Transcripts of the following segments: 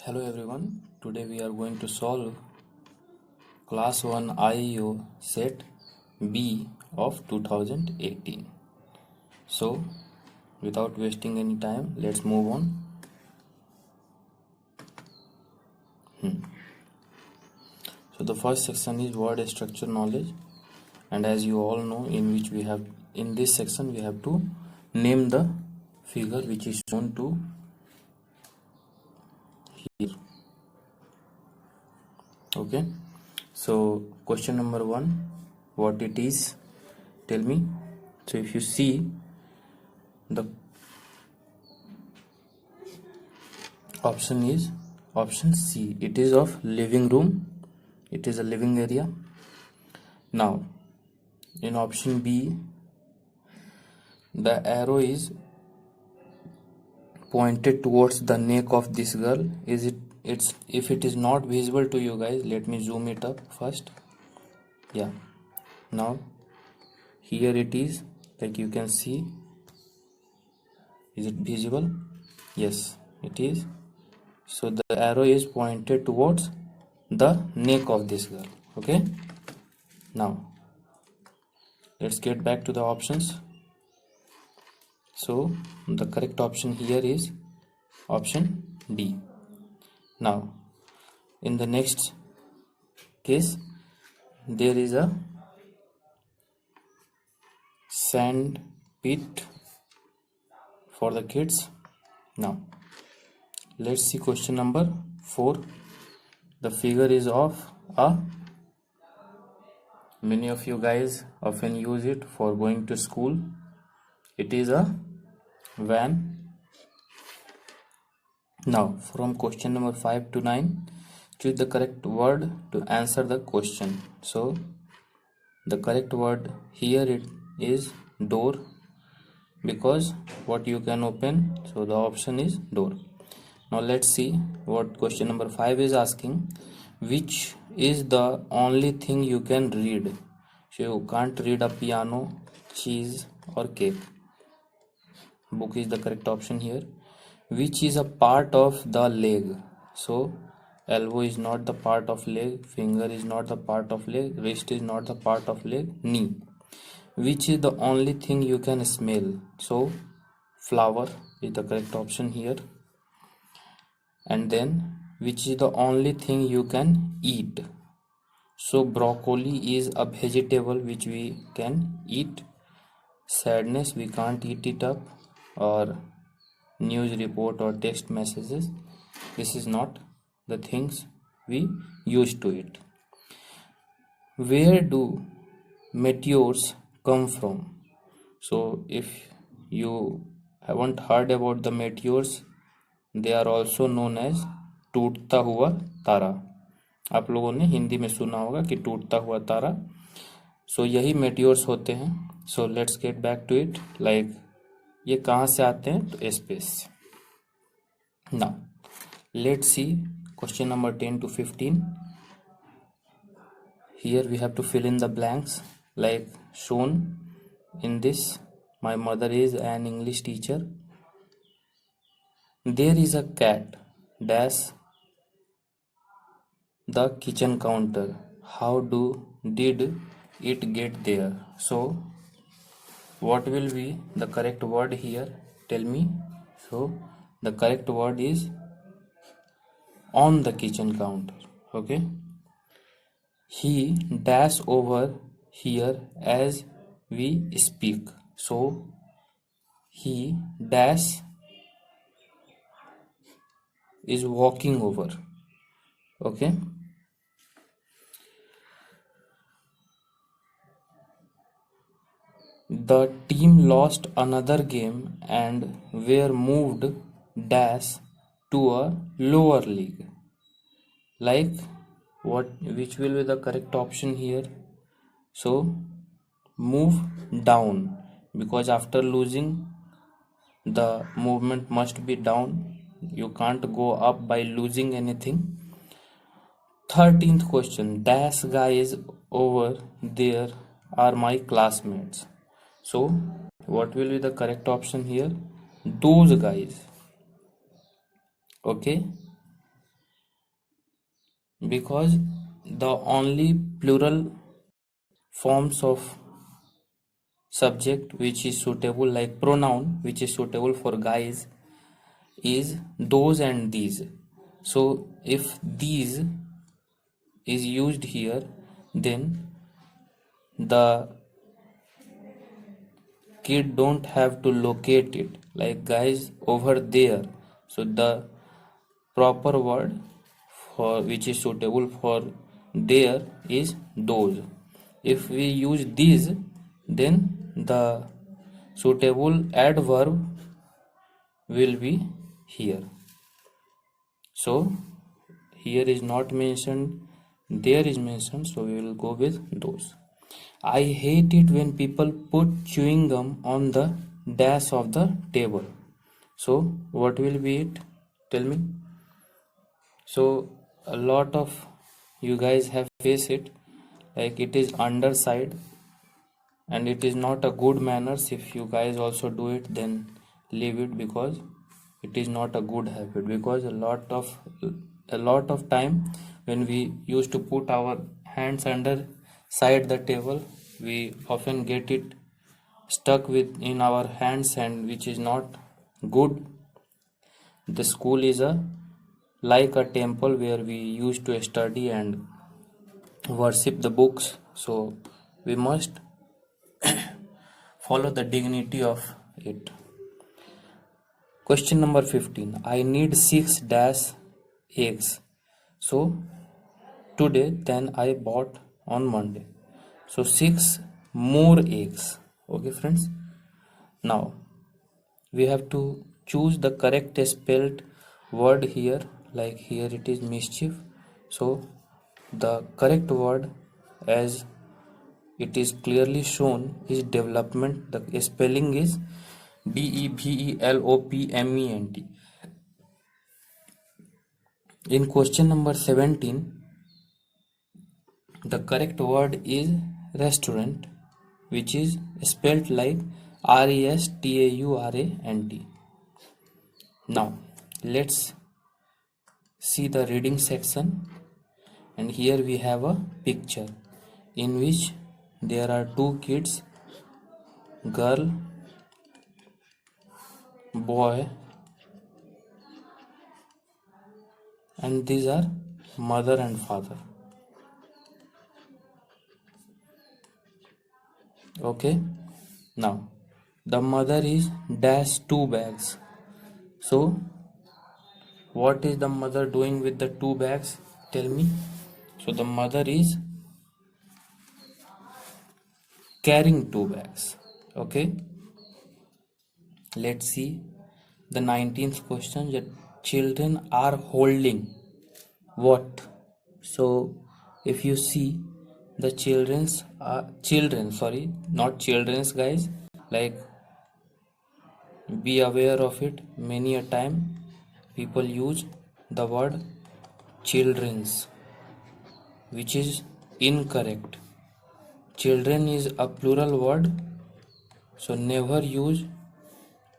Hello everyone, today we are going to solve class 1 IEO set B of 2018. So without wasting any time, let's move on. So the first section is word structure knowledge, and as you all know, in this section we have to name the figure which is shown to here. Okay, so question number 1, what it is, tell me. So if you see the option is option C, it is of living room, it is a living area. Now in option B, the arrow is pointed towards the neck of this girl. If it is not visible to you guys, let me zoom it up first. Yeah, now here it is, like you can see. Is it visible? Yes, it is. So the arrow is pointed towards the neck of this girl. Okay, now let's get back to the options. So the correct option here is option D. Now in the next case, there is a sand pit for the kids. Now let's see question number 4. The figure is of a, many of you guys often use it for going to school. It is a van. Now from question number 5 to 9, choose the correct word to answer the question. So the correct word here it is door, because what you can open, so the option is door. Now let's see what question number 5 is asking. Which is the only thing you can read? So you can't read a piano, cheese or cake. Book is the correct option here. Which is a part of the leg? So elbow is not the part of leg, finger is not the part of leg, wrist is not the part of leg, knee. Which is the only thing you can smell? So flower is the correct option here. And then which is the only thing you can eat? So broccoli is a vegetable which we can eat. Sadness, we can't eat it up, or news report or text messages, this is not the things we use to eat. Where do meteors come from? So if you haven't heard about the meteors, they are also known as टूटता हुआ तारा. आप लोगों ने हिंदी में सुना होगा कि टूटता हुआ तारा. सो यही मेटियोर्स होते हैं. So let's get back to it. Like ये कहाँ से आते हैं? तो स्पेस से. Now let's see question number 10 to 15. Here we have to fill in the blanks like shown in this. My mother is an English teacher. There is a cat dash the kitchen counter. How did it get there? So what will be the correct word here? Tell me. So the correct word is on the kitchen counter. Okay, he dash over here as we speak. So he dash is walking over. Okay, the team lost another game and were moved dash to a lower league. Like which will be the correct option here? So move down, because after losing the movement must be down. You can't go up by losing anything. 13th question, dash guys over there are my classmates. So what will be the correct option here? Those guys. Okay, because the only plural forms of subject which is suitable, like pronoun which is suitable for guys, is those and these. So if these is used here, then the kid don't have to locate it like guys over there. So the proper word for which is suitable for there is those. If we use these, then the suitable adverb will be here. So here is not mentioned, there is mentioned, so we will go with those. I hate it when people put chewing gum on the dash of the table. So what will be it? Tell me. So a lot of you guys have faced it, like it is underside, and it is not a good manners. If you guys also do it, then leave it, because it is not a good habit. Because a lot of time when we used to put our hands under side the table, we often get it stuck with in our hands, and which is not good. The school is a like a temple where we used to study and worship the books, so we must follow the dignity of it. Question number 15. I need 6 dash eggs. So today then I bought on Monday. So 6 more eggs. Okay friends. Now we have to choose the correct spelled word here. Like here it is mischief. So the correct word, as it is clearly shown, is development. The spelling is development. In question number 17, the correct word is restaurant, which is spelled like restaurant. Now let's see the reading section, and here we have a picture in which there are two kids, girl, boy, and these are mother and father. Okay, now the mother is dash 2 bags. So what is the mother doing with the 2 bags? Tell me. So the mother is carrying 2 bags. Okay, let's see the 19th question, that children are holding what? So if you see, the not children's, guys, like be aware of it. Many a time people use the word children's, which is incorrect. Children is a plural word, so never use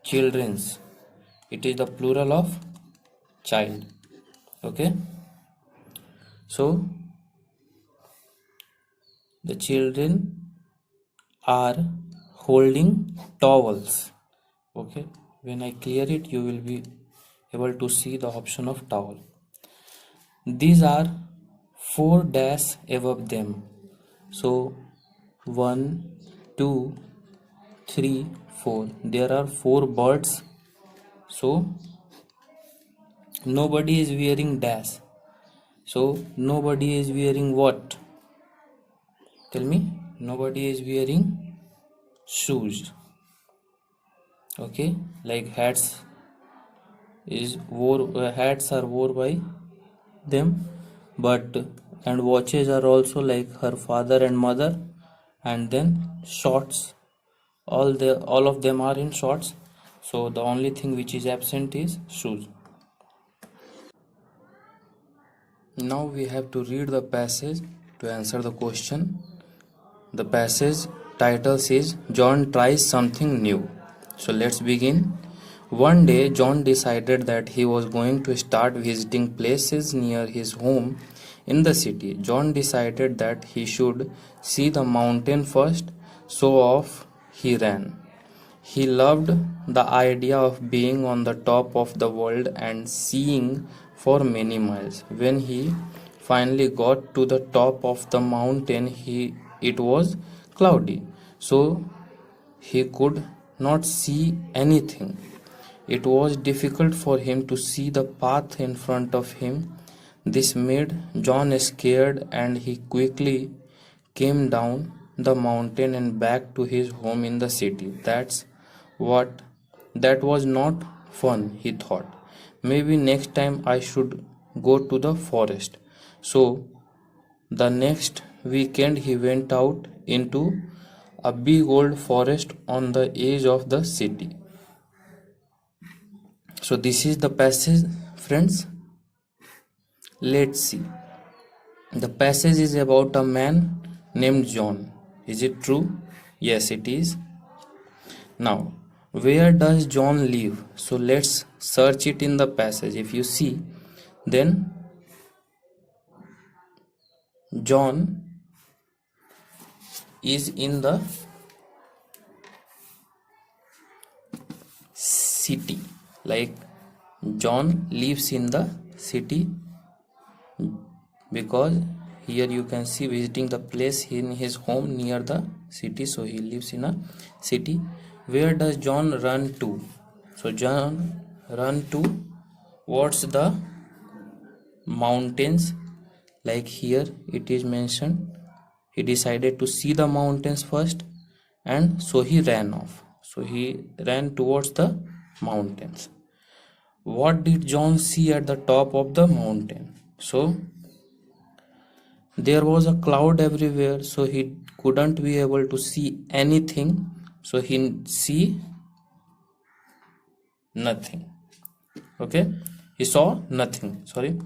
children's. It is the plural of child. Okay, so the children are holding towels. Okay, when I clear it, you will be able to see the option of towel. These are 4 dash above them. So 1, 2, 3, 4. There are 4 birds. So nobody is wearing dash. So nobody is wearing what? Tell me. Nobody is wearing shoes. Okay, like hats are wore by them, but and watches are also like her father and mother, and then shorts. All of them are in shorts. So the only thing which is absent is shoes. Now we have to read the passage to answer the question. The passage title says John tries something new. So let's begin. One day John decided that he was going to start visiting places near his home in the city. John decided that he should see the mountain first, so off he ran. He loved the idea of being on the top of the world and seeing for many miles. When he finally got to the top of the mountain, it was cloudy, so he could not see anything. It was difficult for him to see the path in front of him. This made John scared, and he quickly came down the mountain and back to his home in the city. What that was not fun, he thought. Maybe next time I should go to the forest. So the next weekend he went out into a big old forest on the edge of the city. So this is the passage, friends. Let's see. The passage is about a man named John. Is it true? Yes, it is. Now, where does John live? So let's search it in the passage. If you see, then John is in the city. Like John lives in the city, because here you can see visiting the place in his home near the city. So he lives in a city. Where does John run to? So John run to what's the mountains. Like here it is mentioned, he decided to see the mountains first, and so he ran off. So he ran towards the mountains. What did John see at the top of the mountain? So there was a cloud everywhere, so he couldn't be able to see anything. So he see nothing. Okay, he saw nothing. Sorry.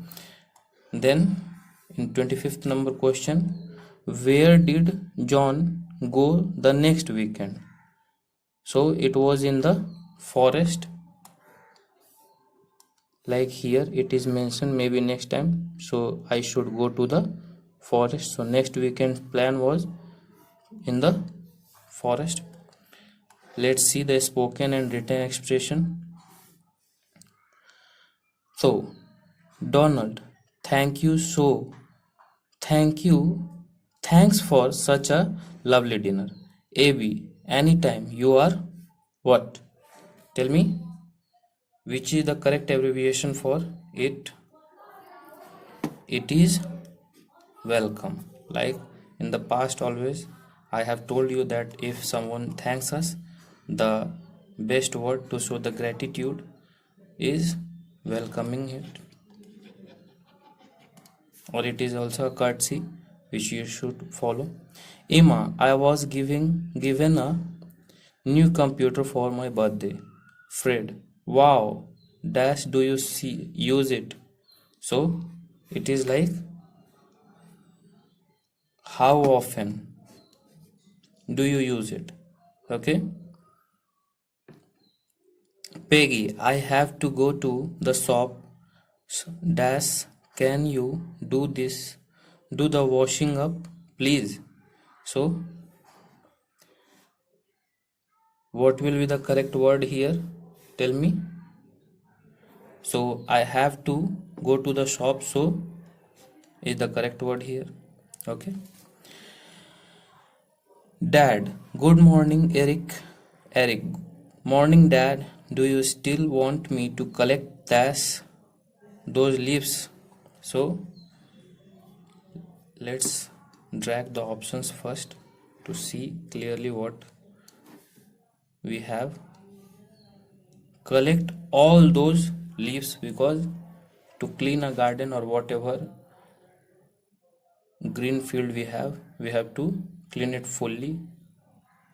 Then in 25th number question, where did John go the next weekend? So it was in the forest. Like here it is mentioned, maybe next time, so I should go to the forest. So next weekend plan was in the forest. Let's see the spoken and written expression. So Donald, thank you thanks for such a lovely dinner. AB, anytime. You are what? Tell me, which is the correct abbreviation for it? It is welcome. Like in the past, always I have told you that if someone thanks us, the best word to show the gratitude is welcoming it, or it is also a courtesy which you should follow. Emma, I was given a new computer for my birthday. Fred, wow, dash do you see use it? So it is like how often do you use it? Okay. Peggy, I have to go to the shop. Dash, can you do this? Do the washing up, please. So what will be the correct word here? Tell me. So I have to go to the shop, so is the correct word here. Okay. Dad, good morning, Eric. Eric, morning, Dad. Do you still want me to collect those leaves? So let's drag the options first to see clearly what we have. Collect all those leaves, because to clean a garden or whatever green field we have to clean it fully.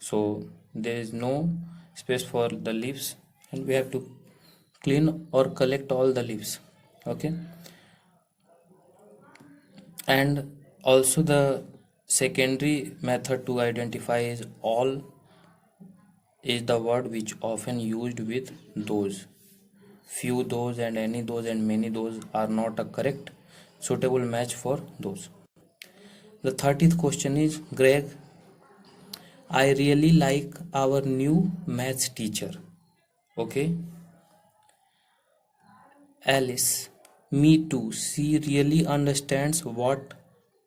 So there is no space for the leaves, and we have to clean or collect all the leaves. Okay. And also the secondary method to identify is all is the word which often used with those. Few those and any those and many those are not a correct. suitable match for those. The 30th question is, Greg, I really like our new maths teacher. Okay. Alice, me too. She really understands what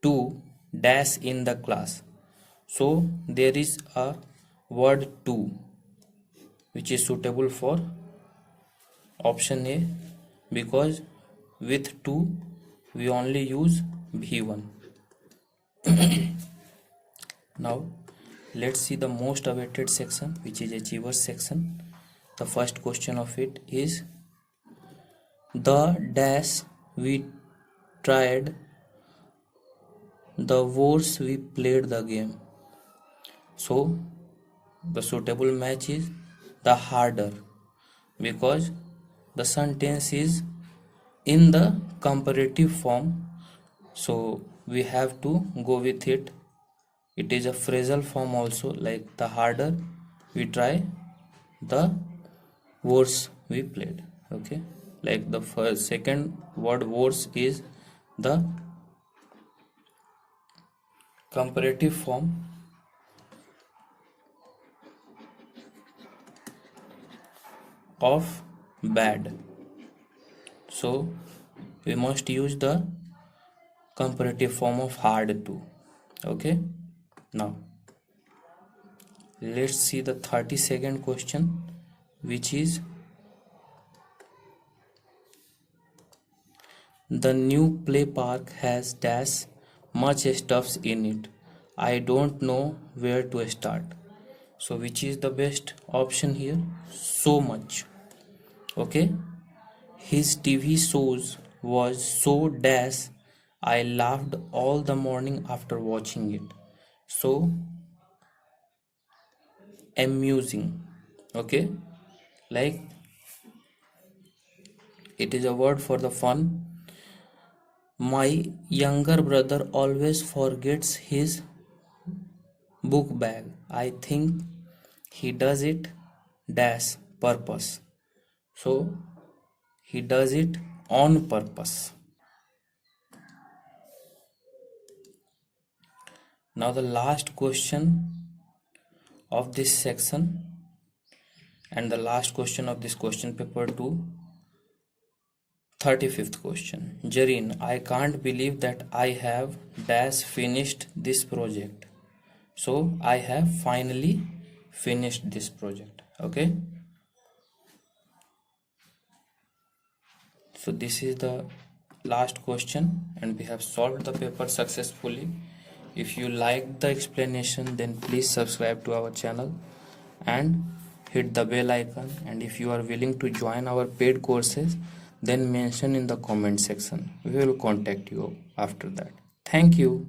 to dash in the class. So there is a word to which is suitable for option A, because with to we only use V1. Now let's see the most awaited section, which is achievers section. The first question of it is, the dash we tried, the worse we played the game. So the suitable match is the harder, because the sentence is in the comparative form, so we have to go with it. It is a phrasal form also, like the harder we try, the worse we played. Okay, like the second word worse is the comparative form of bad, so we must use the comparative form of hard too. Okay, now let's see the 32nd question, which is, the new play park has dash much stuffs in it. I don't know where to start. So which is the best option here? So much. Okay, his TV shows was so dash I laughed all the morning after watching it. So amusing. Okay, like it is a word for the fun. My younger brother always forgets his book bag. I think he does it dash purpose. So he does it on purpose. Now the last question of this section and the last question of this question paper 2, 35th question. Jareen, I can't believe that I have dash finished this project. So I have finally finished this project. Okay, so this is the last question and we have solved the paper successfully. If you like the explanation, then please subscribe to our channel and hit the bell icon, and if you are willing to join our paid courses, then mention in the comment section. We will contact you after that. Thank you.